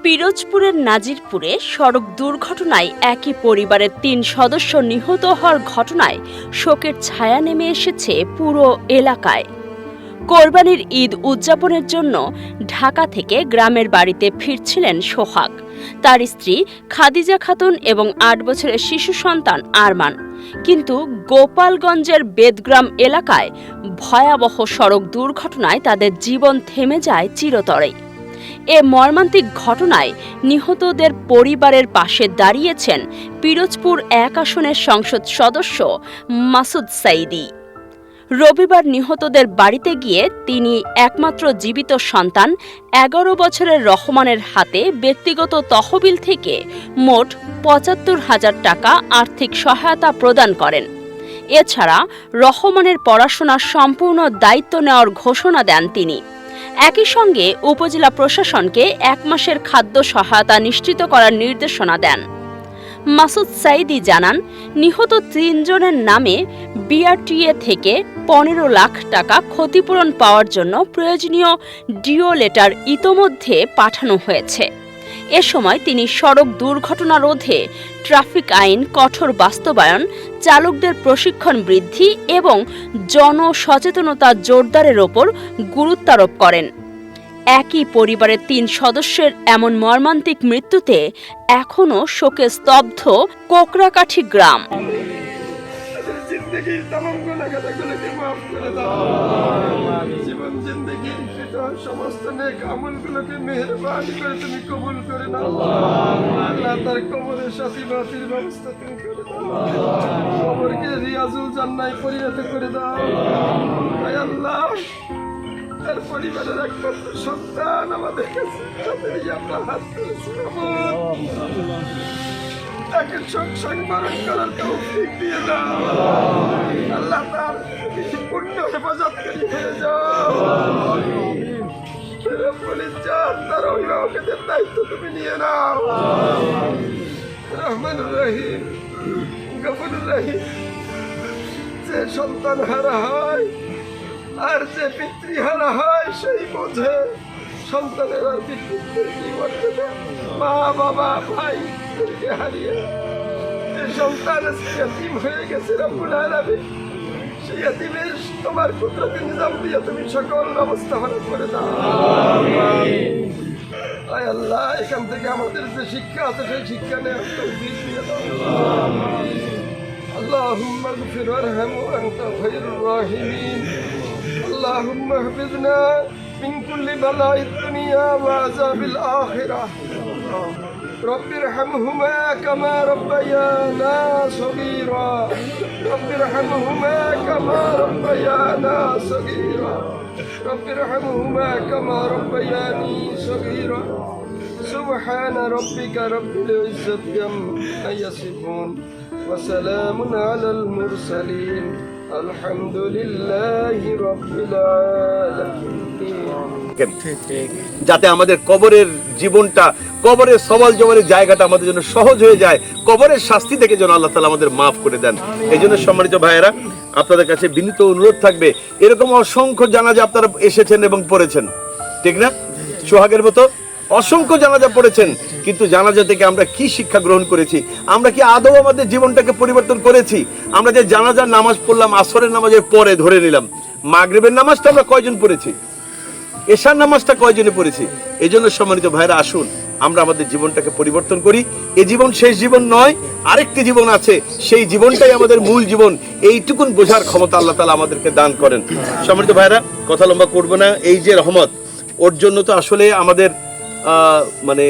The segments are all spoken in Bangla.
পিরোজপুরের নাজিরপুরে সড়ক দুর্ঘটনায় একই পরিবারের ৩ সদস্য নিহত হওয়ার ঘটনায় শোকের ছায়া নেমে এসেছে পুরো এলাকায়। কোরবানির ঈদ উদযাপনের জন্য ঢাকা থেকে গ্রামের বাড়িতে ফিরছিলেন সোহাগ, তার স্ত্রী খাদিজা খাতুন এবং ৮ বছরের শিশু সন্তান আরমান। কিন্তু গোপালগঞ্জের বেদগ্রাম এলাকায় ভয়াবহ সড়ক দুর্ঘটনায় তাদের জীবন থেমে যায় চিরতরেই। এ মর্মান্তিক ঘটনায় নিহতদের পরিবারের পাশে দাঁড়িয়েছেন পিরোজপুর ১ আসনের সংসদ সদস্য মাসুদ সাঈদী। রবিবার নিহতদের বাড়িতে গিয়ে তিনি একমাত্র জীবিত সন্তান ১১ বছরের রহমানের হাতে ব্যক্তিগত তহবিল থেকে মোট ৭৫,০০০ টাকা আর্থিক সহায়তা প্রদান করেন। এছাড়া রহমানের পড়াশোনার সম্পূর্ণ দায়িত্ব নেওয়ার ঘোষণা দেন তিনি। একই সঙ্গে উপজেলা প্রশাসনকে ১ মাসের খাদ্য সহায়তা নিশ্চিত করার নির্দেশনা দেন। মাসুদ সাঈদী জানান, নিহত ৩ জনের নামে বিআরটিএ থেকে ১৫ লাখ টাকা ক্ষতিপূরণ পাওয়ার জন্য প্রয়োজনীয় ডিও লেটার ইতোমধ্যে পাঠানো হয়েছে। এ সময় তিনি সড়ক দুর্ঘটনা রোধে ট্রাফিক আইন কঠোর বাস্তবায়ন, চালকদের প্রশিক্ষণ বৃদ্ধি এবং জনসচেতনতা জোরদারের ওপর গুরুত্বারোপ করেন। একই পরিবারের ৩ সদস্যের এমন মর্মান্তিক মৃত্যুতে এখনও শোকে স্তব্ধ কোকরাকাঠি গ্রাম। সমস্ত নেক আমলগুলোকে মেহেরবানি করে তুমি কবুল করে নাও আল্লাহ। তার কবরের সাথী বাতির ব্যবস্থা তুমি করে দাও, কবরকে রিয়াজুল জান্নায় পরিণত করে দাও আল্লাহ। তার পরিবারের একমাত্র সন্তান আমাদের কাছে, তাদেরই আমরা হাত তুলেছি, তাকে সংবরণ করার তৌফিক দিয়ে দাও আল্লাহ। তার পূর্ণ হেফাজতকারী হয়ে যাও। তার অভিভাবকদের দায়িত্ব তুমি নিয়ে নাও। রহমানুর রহিম, গফুরুর রহিম, যে সন্তান হারা হয় আর যে পিতৃহারা হয় সেই বোঝে সন্তানের আর পিতৃত্বের কি মর্যাদা। মা বাবা ভাই হারিয়ে যে সন্তান ইয়াতীম হয়ে গেছে, রব্বুল আলামিন সেই ইয়াতীমের তোমার কুদরতি নিজাম দিয়ে তুমি সকল ব্যবস্থা করে দাও আয় আল্লাহ। এখান থেকে আমাদের যে শিক্ষা আছে সেই শিক্ষা নেওয়ার তৌফিক দিয়ে দাও। اللهم اغفر وارحم وانت خير الراحمين. اللهم احفظنا من كل بلاء الدنيا وعذاب الآخرة. رب ارحمهما كما ربيانا صغيرا. رب ارحمهما كما ربيانا صغيرا. رب ارحمهما كما ربياني صغيرا. سبحان ربك رب العزة عما يصفون وسلام على المرسلين الحمد لله رب العالمين. যাতে আমাদের কবরের জীবনটা, কবরের সওয়াল জবাবের জায়গাটা আমাদের জন্য সহজ হয়ে যায়, কবরের শাস্তি থেকে যেন আল্লাহ তাআলা আমাদের মাফ করে দেন। এই জন্য সম্মানিত ভাইয়েরা, আপনাদের কাছে বিনীত অনুরোধ থাকবে, এরকম অসংখ্য জানাজা আপনারা এসেছেন এবং পড়েছেন, ঠিক না? সোহাগের মতো অসংখ্য জানাজা পড়েছেন, কিন্তু জানাজা থেকে আমরা কি শিক্ষা গ্রহণ করেছি? আমরা কি আদৌ আমাদের জীবনটাকে পরিবর্তন করেছি? আমরা যে জানাজার নামাজ পড়লাম, আসরের নামাজের পরে ধরে নিলাম, মাগরিবের নামাজটা আমরা কয়জন পড়েছি? এশার নামাজটা কয়জনে পড়েছি? এই জন্য সম্মানিত ভাইরা, আসুন আমরা আমাদের জীবনটাকে পরিবর্তন করি। এই জীবন শেষ জীবন নয়, আরেকটি জীবন আছে, সেই জীবনটাই আমাদের মূল জীবন। এইটুকুন বোঝার ক্ষমতা আল্লাহ তাআলা আমাদেরকে দান করেন। সম্মানিত ভাইরা, কথা লম্বা করবো না। এই যে রহমত, ওর জন্য তো আসলে আমাদের মানে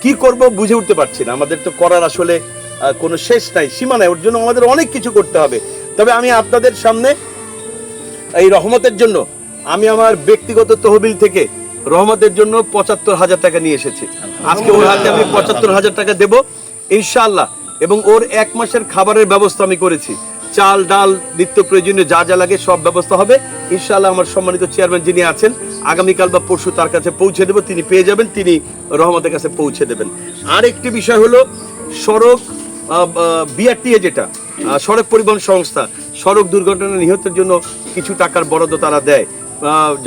কি করব বুঝে উঠতে পারছি না। আমাদের তো করার আসলে কোনো শেষ নাই, সীমা নাই। ওর জন্য আমাদের অনেক কিছু করতে হবে। তবে আমি আপনাদের সামনে এই রহমতের জন্য আমি আমার ব্যক্তিগত তহবিল থেকে রহমতের জন্য ৭৫,০০০ টাকা নিয়ে এসেছি। আজকে ওর হাতে আমি ৭৫,০০০ টাকা দেবো ইনশাআল্লাহ। এবং ওর ১ মাসের খাবারের ব্যবস্থা আমি করেছি। চাল ডাল নিত্য প্রয়োজনীয় যা যা লাগে সব ব্যবস্থা হবে ইনশাআল্লাহ। আমার সম্মানিত চেয়ারম্যান যিনি আছেন, আগামীকাল বা পরশু তার কাছে পৌঁছে দেব, তিনি পেয়ে যাবেন, তিনি রহমতের কাছে পৌঁছে দেবেন। আর একটি বিষয় হলো, সড়ক বিআরটিএ যেটা সড়ক পরিবহন সংস্থা, সড়ক দুর্ঘটনা নিহতের জন্য কিছু টাকার বরাদ্দ তারা দেয়।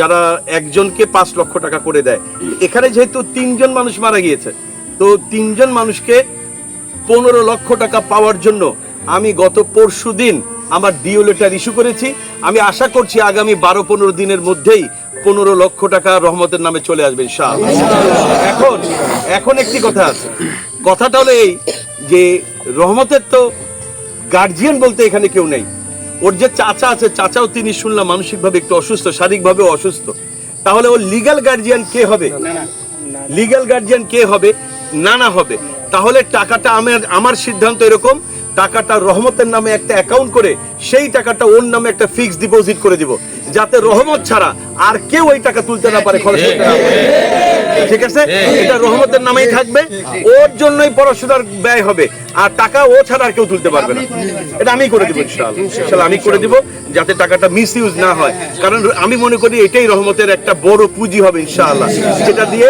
যারা একজনকে 5 লক্ষ টাকা করে দেয়। এখানে যেহেতু 3 জন মানুষ মারা গিয়েছে, তো 3 জন মানুষকে 15 লক্ষ টাকা পাওয়ার জন্য আমি গত পরশুদিন আমার ডিও লেটার ইস্যু করেছি। আমি আশা করছি আগামী 12-15 দিনের মধ্যেই 15 লক্ষ টাকা রহমতের নামে চলে আসবে ইনশাআল্লাহ। এখন একটি কথা আছে, কথাটা হলো এই যে রহমতের তো গার্জিয়ান বলতে এখানে কেউ নেই। ওর যে চাচা আছে, চাচাও তিনি শুনলাম মানসিকভাবে একটু অসুস্থ, শারীরিকভাবেও অসুস্থ। তাহলে ওর লিগ্যাল গার্জিয়ান কে হবে? লিগ্যাল গার্জিয়ান কে হবে? নানা হবে। তাহলে টাকাটা আমার সিদ্ধান্ত এরকম, টাকাটা রহমতের নামে একটা অ্যাকাউন্ট করে সেই টাকাটা ওর নামে একটা ফিক্সড ডিপোজিট করে দিব, যাতে রহমত ছাড়া আর কেউ ওই টাকা তুলতে না পারে, খরচ করতে না পারে। ঠিক আছে, এটা রহমতের নামেই থাকবে, ওর জন্যই পড়াশোনার ব্যয় হবে, আর টাকা ও ছাড়া আর কেউ তুলতে পারবে না। এটা আমি করে দিব ইনশাআল্লাহ, আমি করে দিব, যাতে টাকাটা মিস ইউজ না হয়। কারণ আমি মনে করি এটাই রহমতের একটা বড় পুঁজি হবে ইনশাআল্লাহ, যেটা দিয়ে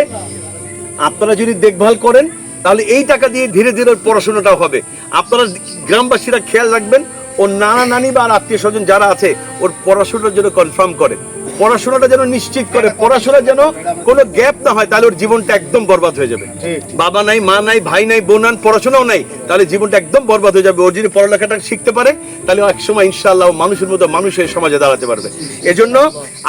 আপনারা যদি দেখভাল করেন তাহলে এই টাকা দিয়ে ধীরে ধীরে ওর পড়াশোনাটাও হবে। আপনারা গ্রামবাসীরা খেয়াল রাখবেন, ওর নানা নানি বা আত্মীয় স্বজন যারা আছে ওর পড়াশোনার জন্য কনফার্ম করে, পড়াশোনাটা যেন নিশ্চিত করে, পড়াশোনা যেন কোনো গ্যাপ না হয়, তাহলে ওর জীবনটা একদম বরবাদ হয়ে যাবে। বাবা নাই, মা নাই, ভাই নাই, বোন নাই, পড়াশোনাও নাই, তাহলে জীবনটা একদম বরবাদ হয়ে যাবে। ওর যদি পড়ালেখাটা শিখতে পারে তাহলে একসময় ইনশাআল্লাহ মানুষের মতো মানুষ হয়ে সমাজে দাঁড়াতে পারবে। এজন্য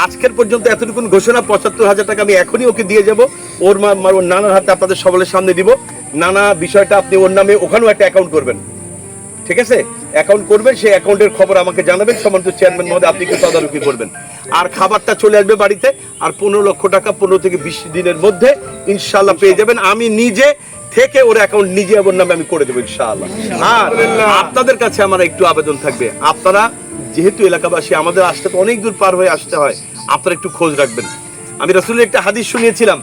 আজকের পর্যন্ত এতটুকু ঘোষণা, 75,000 টাকা আমি এখনই ওকে দিয়ে যাব, ওর ওর নানার হাতে আপনাদের সকলের সামনে দিব। নানা বিষয়টা আপনি ওর নামে ওখানেও একটা অ্যাকাউন্ট করবেন, ঠিক আছে? অ্যাকাউন্ট করবেন, সেই অ্যাকাউন্টের খবর আমাকে জানাবেন। সম্মানিত চেয়ারম্যান মহোদয়, আপনি কি তদারকি করবেন? আর খাবারটা চলে আসবে বাড়িতে, আর 15 লক্ষ টাকা 15 থেকে 20 দিনের মধ্যে ইনশাআল্লাহ পেয়ে যাবেন। আমি নিজে থেকে ওর অ্যাকাউন্ট নিজে ওর নামে আমি করে দেবো ইনশাআল্লাহ। আর আপনাদের কাছে আমার একটু আবেদন থাকবে, আপনারা যেহেতু এলাকাবাসী, আমাদের আসতে তো অনেক দূর পার হয়ে আসতে হয়, আপনারা একটু খোঁজ রাখবেন। আমি রাসূলের একটা হাদিস শুনিয়েছিলাম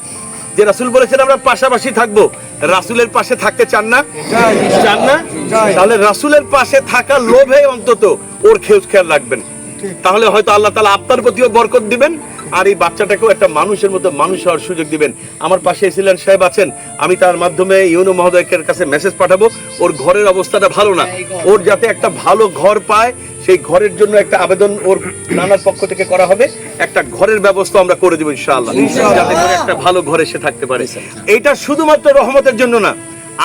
যে রাসূল বলেছেন আমরা পাশাপাশি থাকবো। রাসূলের পাশে থাকতে চান না? চান না? তাহলে রাসূলের পাশে থাকার লোভে অন্তত ওর খেয়াল রাখবেন, তাহলে হয়তো আল্লাহ তাআলা আপনার প্রতিও বরকত দিবেন, আর এই বাচ্চাটাকেও একটা মানুষের মতো মানুষ হওয়ার সুযোগ দিবেন। আমার পাশে এসিলেন সাহেব আছেন, আমি তার মাধ্যমে ইউনো মহোদয়ের কাছে মেসেজ পাঠাবো, ওর ঘরের অবস্থাটা ভালো না, ওর যাতে একটা ভালো ঘর পায়, সেই ঘরের জন্য একটা আবেদন ওর নানার পক্ষ থেকে করা হবে। একটা ঘরের ব্যবস্থা আমরা করে দেব ইনশাআল্লাহ, যাতে করে একটা ভালো ঘরে সে থাকতে পারে। এটা শুধুমাত্র রহমতের জন্য না,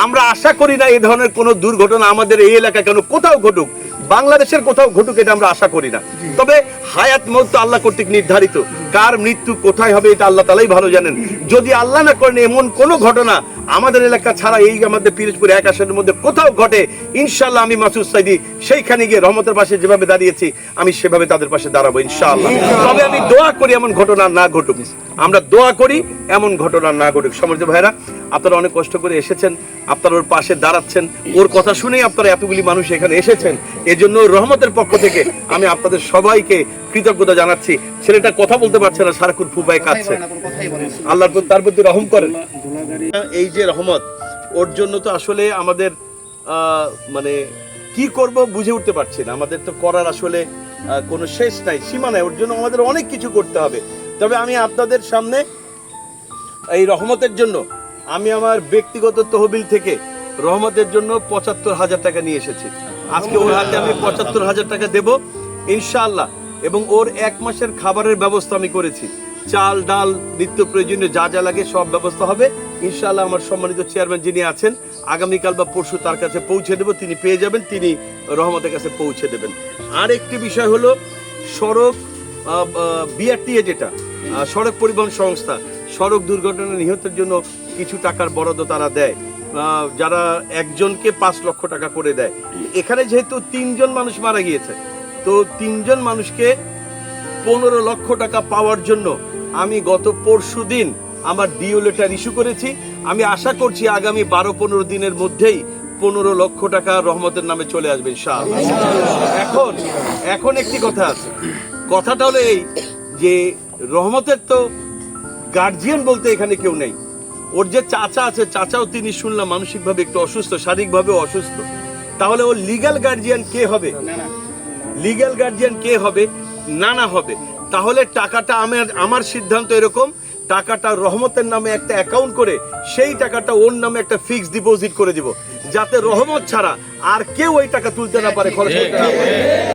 আমরা আশা করি না এই ধরনের কোনো দুর্ঘটনা আমাদের এই এলাকায় কেন কোথাও ঘটুক, বাংলাদেশের কোথাও ঘটুক, এটা আমরা আশা করি না। তবে হায়াত মওত তো আল্লাহ কর্তৃক নির্ধারিত, কার মৃত্যু কোথায় হবে এটা আল্লাহ তাআলাই ভালো জানেন। যদি আল্লাহ না করেন এমন কোন ঘটনা আমাদের এলাকা ছাড়া এই আমাদের পিরোজপুর 1 আসনের মধ্যে কোথাও ঘটে, ইনশাআল্লাহ আমি মাসুদ সাইদি সেইখানে গিয়ে রহমতের পাশে যেভাবে দাঁড়িয়েছি আমি সেভাবে তাদের পাশে দাঁড়াবো ইনশাআল্লাহ। তবে আমি দোয়া করি এমন ঘটনা না ঘটুক, আমরা দোয়া করি এমন ঘটনা না ঘটুক। সম্মানিত ভাইরা, আপনারা অনেক কষ্ট করে এসেছেন, আপনারা ওর পাশে দাঁড়াচ্ছেন, ওর কথা শুনেই আপনারা এতগুলি মানুষ এখানে এসেছেন। এজন্য রহমতের পক্ষ থেকে আমি আপনাদের সবাইকে কৃতজ্ঞতা জানাচ্ছি। ছেলেটা কথা বলতে পারছে না, সারাক্ষণ ফুপায় কাঁদছে, আল্লাহ তার প্রতি রহম করেন। এই যে রহমত, ওর জন্য তো আসলে আমাদের মানে কি করব বুঝে উঠতে পারছি না। আমাদের তো করার আসলে কোনো শেষ নাই, সীমা নাই, ওর জন্য আমাদের অনেক কিছু করতে হবে। তবে আমি আপনাদের সামনে এই রহমতের জন্য আমি আমার ব্যক্তিগত তহবিল থেকে রহমতের জন্য 75,000 টাকা নিয়ে এসেছি। আজকে ওর হাতে আমি 75,000 টাকা দেব ইনশাআল্লাহ, এবং ওর 1 মাসের খাবারের ব্যবস্থা আমি করেছি। চাল ডাল নিত্য প্রয়োজনীয় যা যা লাগে সব ব্যবস্থা হবে ইনশাআল্লাহ। আমার সম্মানিত চেয়ারম্যান যিনি আছেন, আগামীকাল বা পরশু তার কাছে পৌঁছে দেব, তিনি পেয়ে যাবেন, তিনি রহমতের কাছে পৌঁছে দেবেন। আর একটি বিষয় হলো সড়ক বিআরটিএ, যেটা সড়ক পরিবহন সংস্থা, সড়ক দুর্ঘটনা নিহতের জন্য কিছু টাকার বরাদ্দ তারা দেয়, যারা একজনকে 5 লক্ষ টাকা করে দেয়। এখানে যেহেতু 3 জন মানুষ মারা গিয়েছে, তো 3 জন মানুষকে 15 লক্ষ টাকা পাওয়ার জন্য আমি গত পরশুদিন আমার ডিও লেটার ইস্যু করেছি। আমি আশা করছি আগামী 12-15 দিনের মধ্যেই 15 লক্ষ টাকা রহমতের নামে চলে আসবে ইনশাআল্লাহ। এখন একটি কথা আছে, কথাটা হলো এই যে রহমতের তো গার্জিয়ান বলতে এখানে কেউ নেই। ওর যে চাচা আছে, চাচাও তিনি শুনলাম মানসিকভাবে একটু অসুস্থ, শারীরিকভাবেও অসুস্থ। তাহলে ওর লিগ্যাল গার্জিয়ান কে হবে? লিগ্যাল গার্জিয়ান কে হবে? নানা হবে। তাহলে টাকাটা আমার সিদ্ধান্ত এরকম, টাকাটা রহমতের নামে একটা অ্যাকাউন্ট করে সেই টাকাটা ওর নামে একটা ফিক্সড ডিপোজিট করে দিব, যাতে রহমত ছাড়া আর কেউ ওই টাকা তুলতে না পারে, খরচ করতে না পারে।